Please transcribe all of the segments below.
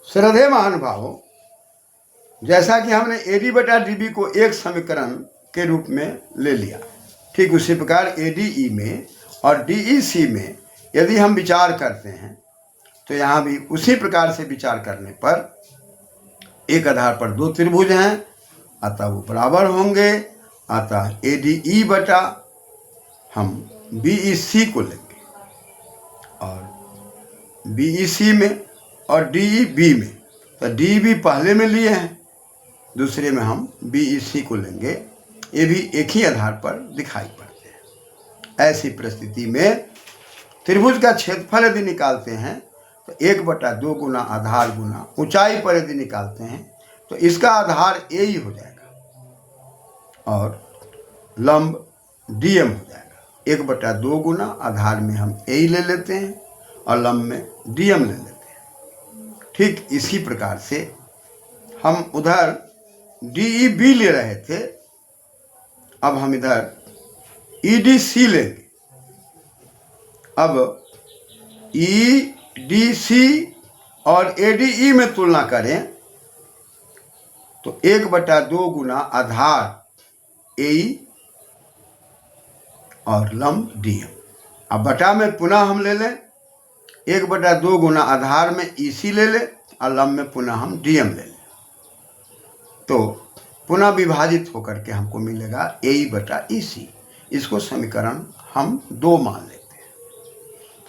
श्रद्धेय महानुभावों, जैसा कि हमने एडी बटा डीबी को एक समीकरण के रूप में ले लिया, ठीक उसी प्रकार एडीई में और डीईसी में यदि हम विचार करते हैं तो यहाँ भी उसी प्रकार से विचार करने पर एक आधार पर दो त्रिभुज हैं, अतः वो बराबर होंगे। अतः एडीई बटा हम बीईसी को लेंगे और बीईसी में और डीईबी में, तो डीईबी पहले में लिए हैं, दूसरे में हम बीईसी को लेंगे। ये भी एक ही आधार पर दिखाई पड़ते हैं। ऐसी परिस्थिति में त्रिभुज का क्षेत्रफल यदि निकालते हैं तो 1/2 गुना आधार गुना ऊंचाई पर यदि निकालते हैं तो इसका आधार ए ही हो जाएगा और लंब डीएम हो जाएगा। 1/2 गुना आधार में हम ए ही ले लेते हैं और लंब में डीएम ले लेते हैं। ठीक इसी प्रकार से हम उधर डीईबी ले रहे थे, अब हम इधर ईडीसी लेंगे। अब ईडीसी और एडीई में तुलना करें तो 1/2 गुना आधार एई और लंब डीएम। अब बटा में पुनः हम ले लें 1/2 गुना आधार में ईसी ले लें और लंब में पुनः हम डीएम ले लें, तो पुनः विभाजित होकर के हमको मिलेगा एई बटा ईसी। इसको समीकरण हम 2 मान लेते हैं।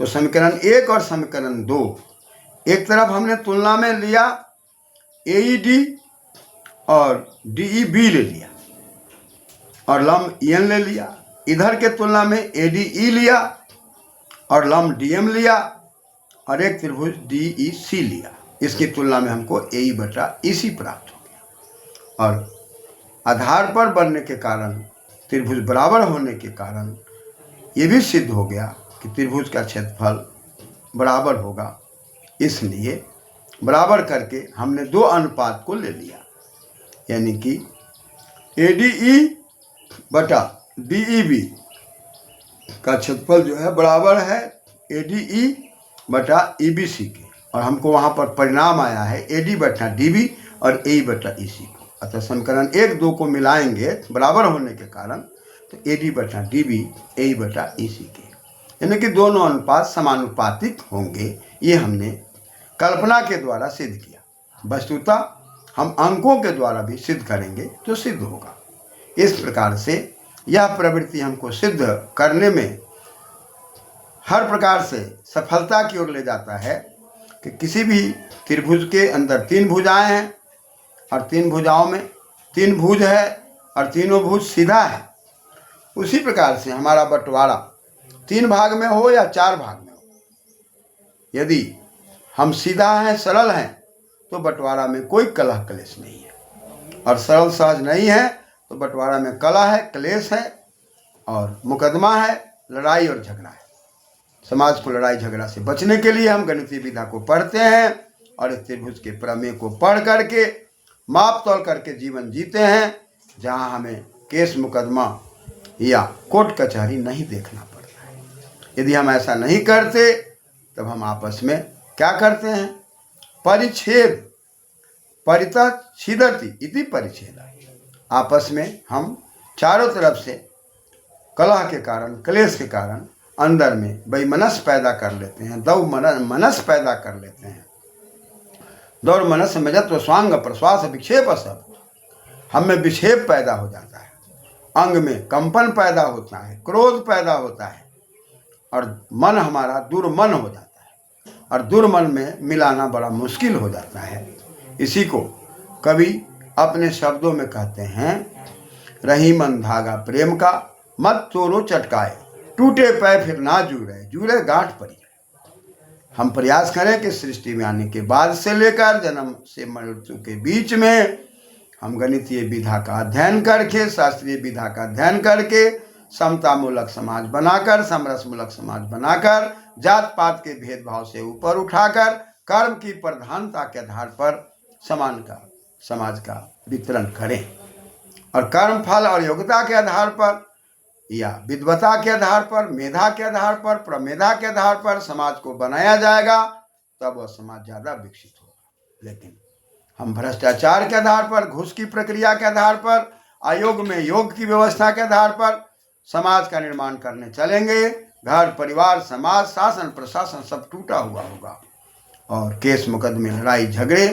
तो समीकरण 1 और समीकरण 2, एक तरफ हमने तुलना में लिया एईडी और डीईबी ले लिया और लंब ईएन ले लिया, इधर के तुलना में एडीई लिया और लंब डीएम लिया और एक त्रिभुज डीईसी लिया। इसकी तुलना में हमको एई बटा ईसी प्राप्त हो गया और आधार पर बनने के कारण, त्रिभुज बराबर होने के कारण ये भी सिद्ध हो गया कि त्रिभुज का क्षेत्रफल बराबर होगा। इसलिए बराबर करके हमने 2 अनुपात को ले लिया, यानी कि एडीई बटा डीईबी का क्षेत्रफल जो है बराबर है एडीई बटा ईबीसी के, और हमको वहाँ पर परिणाम आया है एडी बटा डीबी और एई बटा ईसी को। अतः समीकरण 1, 2 को मिलाएंगे बराबर होने के कारण तो एडी बटा डीबी एई बटा ईसी के, यानी कि दोनों अनुपात समानुपातिक होंगे। ये हमने कल्पना के द्वारा सिद्ध किया। वस्तुतः हम अंकों के द्वारा भी सिद्ध करेंगे तो सिद्ध होगा। इस प्रकार से यह प्रवृत्ति हमको सिद्ध करने में हर प्रकार से सफलता की ओर ले जाता है कि किसी भी त्रिभुज के अंदर 3 भुजाएं हैं और 3 भुजाओं में 3 भुज है और तीनों भुज सीधा है। उसी प्रकार से हमारा बंटवारा 3 भाग में हो या 4 भाग में हो, यदि हम सीधा हैं, सरल हैं, तो बंटवारा में कोई कलह क्लेश नहीं है, और सरल सहज नहीं है तो बंटवारा में कलह है, क्लेश है और मुकदमा है, लड़ाई और झगड़ा है। समाज को लड़ाई झगड़ा से बचने के लिए हम गणितीय विधा को पढ़ते हैं और इस त्रिभुज के प्रमेय को पढ़ करके माप तोल करके जीवन जीते हैं, जहां हमें केस मुकदमा या कोर्ट कचहरी नहीं देखना पड़ता है। यदि हम ऐसा नहीं करते तब हम आपस में क्या करते हैं, परिच्छेद परितः छिदति इति परिच्छेद, आपस में हम चारों तरफ से कलह के कारण, क्लेश के कारण अंदर में वैमनस्य पैदा कर लेते हैं, दौ मनस पैदा कर लेते हैं। दौड़ मनस मजत्व स्वांग प्रश्वास विक्षेप, सब हम में विक्षेप पैदा हो जाता है, अंग में कंपन पैदा होता है, क्रोध पैदा होता है और मन हमारा दुर्मन हो जाता है, और दुर्मन में मिलाना बड़ा मुश्किल हो जाता है। इसी को कवि अपने शब्दों में कहते हैं, रही मन धागा प्रेम का, मत तोड़ो चटकाए, टूटे पैर फिर ना जुड़े, जुड़े गांठ पड़ी। हम प्रयास करें कि सृष्टि में आने के बाद से लेकर जन्म से मृत्यु के बीच में हम गणितीय विधा का अध्ययन करके, शास्त्रीय विधा का अध्ययन करके, समता मूलक समाज बनाकर, समरस मूलक समाज बनाकर, जात पात के भेदभाव से ऊपर उठाकर कर्म की प्रधानता के आधार पर समाज का वितरण करें, और कर्म फल और योग्यता के आधार पर या विद्वता के आधार पर, मेधा के आधार पर, प्रमेधा के आधार पर समाज को बनाया जाएगा, तब वह समाज ज़्यादा विकसित होगा। लेकिन हम भ्रष्टाचार के आधार पर, घूस की प्रक्रिया के आधार पर, आयोग में योग की व्यवस्था के आधार पर समाज का निर्माण करने चलेंगे, घर परिवार समाज शासन प्रशासन सब टूटा हुआ होगा और केस मुकदमे लड़ाई झगड़े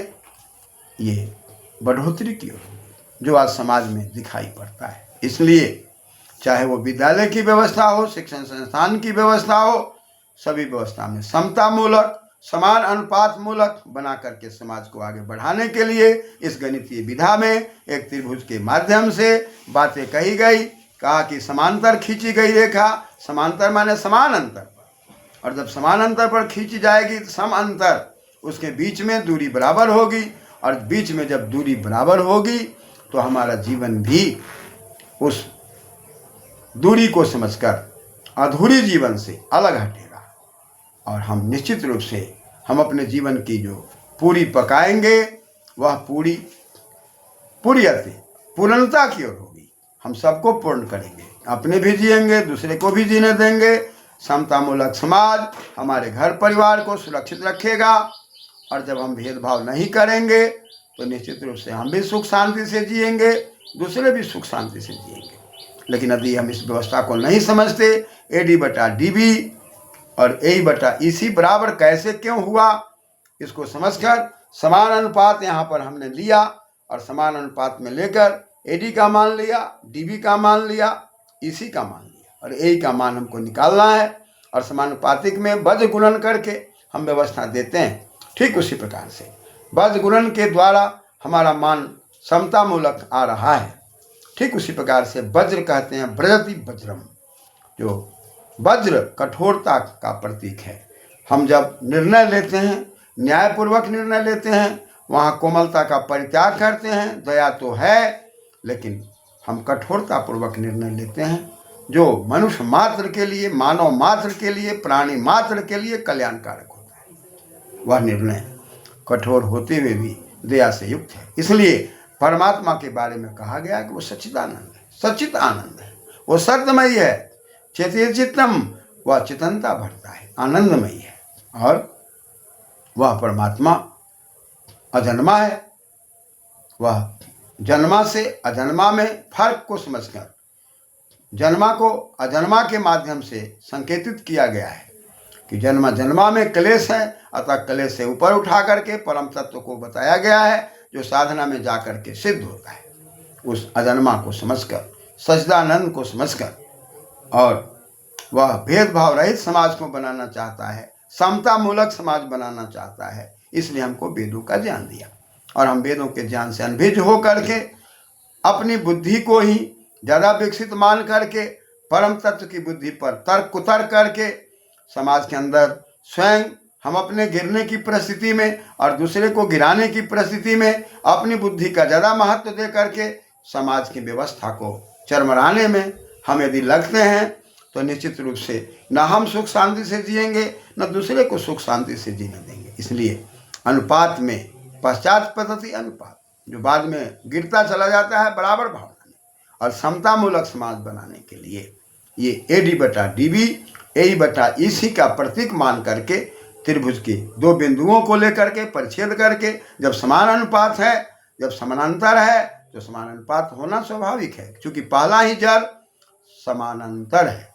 ये बढ़ोतरी की ओर होगी, जो आज समाज में दिखाई पड़ता है। इसलिए चाहे वो विद्यालय की व्यवस्था हो, शिक्षण संस्थान की व्यवस्था हो, सभी व्यवस्था में समता मूलक, समान अनुपात मूलक बना करके समाज को आगे बढ़ाने के लिए इस गणितीय विधा में एक त्रिभुज के माध्यम से बातें कही गई। कहा कि समांतर खींची गई रेखा, समांतर माने समान अंतर पर, और जब समान अंतर पर खींची जाएगी तो सम अंतर, उसके बीच में दूरी बराबर होगी, और बीच में जब दूरी बराबर होगी तो हमारा जीवन भी उस दूरी को समझकर अधूरी जीवन से अलग हटेगा और हम निश्चित रूप से हम अपने जीवन की जो पूरी पकाएंगे वह पूरी पूर्णता की ओर होगी। हम सबको पूर्ण करेंगे, अपने भी जिएंगे, दूसरे को भी जीने देंगे। समतामूलक समाज हमारे घर परिवार को सुरक्षित रखेगा, और जब हम भेदभाव नहीं करेंगे तो निश्चित रूप से हम भी सुख शांति से जिएंगे, दूसरे भी सुख शांति से जिएंगे। लेकिन यदि हम इस व्यवस्था को नहीं समझते, AD/DB और AE/EC बराबर कैसे क्यों हुआ, इसको समझकर समान अनुपात यहाँ पर हमने लिया, और समान अनुपात में लेकर AD का मान लिया, DB का मान लिया, EC का मान लिया, और AE का मान हमको निकालना है, और समानुपातिक में वज्र गुणन करके हम व्यवस्था देते हैं। ठीक उसी प्रकार से वज्र गुणन के द्वारा हमारा मान समता मूलक आ रहा है। ठीक उसी प्रकार से वज्र कहते हैं व्रजति वज्रम, जो वज्र कठोरता का प्रतीक है। हम जब निर्णय लेते हैं, न्यायपूर्वक निर्णय लेते हैं, वहाँ कोमलता का परित्याग करते हैं। दया तो है, लेकिन हम कठोरता पूर्वक निर्णय लेते हैं, जो मनुष्य मात्र के लिए, मानव मात्र के लिए, प्राणी मात्र के लिए कल्याणकारक होता है। वह निर्णय कठोर होते हुए भी दया से युक्त है। इसलिए परमात्मा के बारे में कहा गया कि वो सच्चिदानंद है, सच्चित आनंद है, वो सत्यमयी है। चेते चित्तम, वह चेतनता भरता है, आनंदमयी है, और वह परमात्मा अजन्मा है। वह जन्मा से अजन्मा में फर्क को समझकर जन्मा को अजन्मा के माध्यम से संकेतित किया गया है कि जन्मा जन्मा में क्लेश है, अतः क्लेश से ऊपर उठा करके परम तत्व को बताया गया है, जो साधना में जाकर के सिद्ध होता है। उस अजन्मा को समझकर, सच्चिदानंद को समझकर, और वह भेदभाव रहित समाज को बनाना चाहता है, समता मूलक समाज बनाना चाहता है। इसलिए हमको वेदों का ज्ञान दिया, और हम वेदों के ज्ञान से अनभिज्ञ हो करके अपनी बुद्धि को ही ज़्यादा विकसित मान करके परम तत्व की बुद्धि पर तर्क कुतर्क करके समाज के अंदर स्वयं हम अपने गिरने की परिस्थिति में और दूसरे को गिराने की परिस्थिति में अपनी बुद्धि का ज़्यादा महत्व दे करके समाज की व्यवस्था को चरमराने में हम यदि लगते हैं तो निश्चित रूप से न हम सुख शांति से जिएंगे, न दूसरे को सुख शांति से जीने देंगे। इसलिए अनुपात में पश्चात पद्धति अनुपात, जो बाद में गिरता चला जाता है बराबर भावना में, और समता मूलक समाज बनाने के लिए ये AD/DB AE/EC का प्रतीक मान करके त्रिभुज के दो बिंदुओं को लेकर के परिच्छेद करके, जब समान अनुपात है, जब समानांतर है, तो समानानुपात होना स्वाभाविक है, क्योंकि पहला ही जड़ समानांतर है,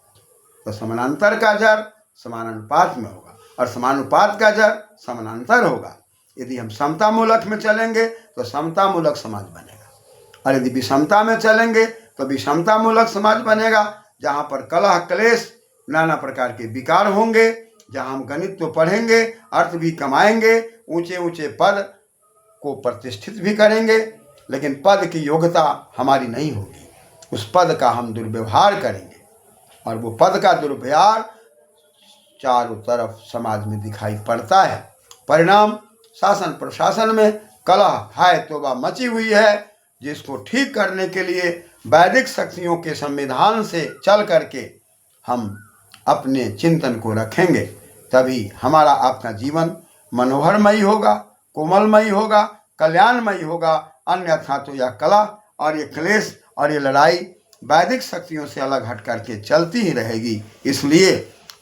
तो समानांतर का जड़ समानानुपात में होगा, और समानुपात का जड़ समानांतर होगा। यदि हम समता मूलक में चलेंगे तो समता मूलक समाज बनेगा, और यदि विषमता में चलेंगे तो विषमता मूलक समाज बनेगा, जहाँ पर कलह क्लेश नाना प्रकार के विकार होंगे, जहाँ हम गणित तो पढ़ेंगे, अर्थ भी कमाएंगे, ऊंचे ऊंचे पद को प्रतिष्ठित भी करेंगे, लेकिन पद की योग्यता हमारी नहीं होगी, उस पद का हम दुर्व्यवहार करेंगे, और वो पद का दुर्व्यवहार चारों तरफ समाज में दिखाई पड़ता है। परिणाम शासन प्रशासन में कलह हाय तौबा मची हुई है, जिसको ठीक करने के लिए वैदिक शक्तियों के संविधान से चल करके हम अपने चिंतन को रखेंगे, तभी हमारा आपका जीवन मनोहरमयी होगा, कोमलमयी होगा, कल्याणमयी होगा। अन्यथा तो यह कलह और ये क्लेश और ये लड़ाई वैदिक शक्तियों से अलग हट करके चलती ही रहेगी। इसलिए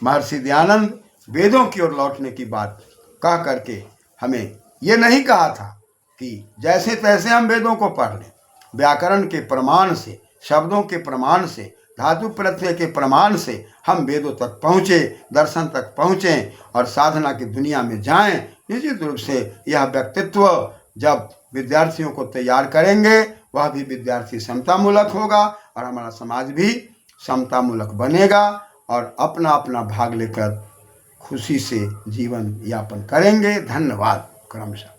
महर्षि दयानंद वेदों की ओर लौटने की बात कह करके हमें ये नहीं कहा था कि जैसे तैसे हम वेदों को पढ़ लें। व्याकरण के प्रमाण से, शब्दों के प्रमाण से, धातु प्रत्यय के प्रमाण से हम वेदों तक पहुँचे, दर्शन तक पहुँचें और साधना की दुनिया में जाएं। निश्चित रूप से यह व्यक्तित्व जब विद्यार्थियों को तैयार करेंगे, वह भी विद्यार्थी समतामूलक होगा और हमारा समाज भी समतामूलक बनेगा और अपना अपना भाग लेकर खुशी से जीवन यापन करेंगे। धन्यवाद। क्रमशः।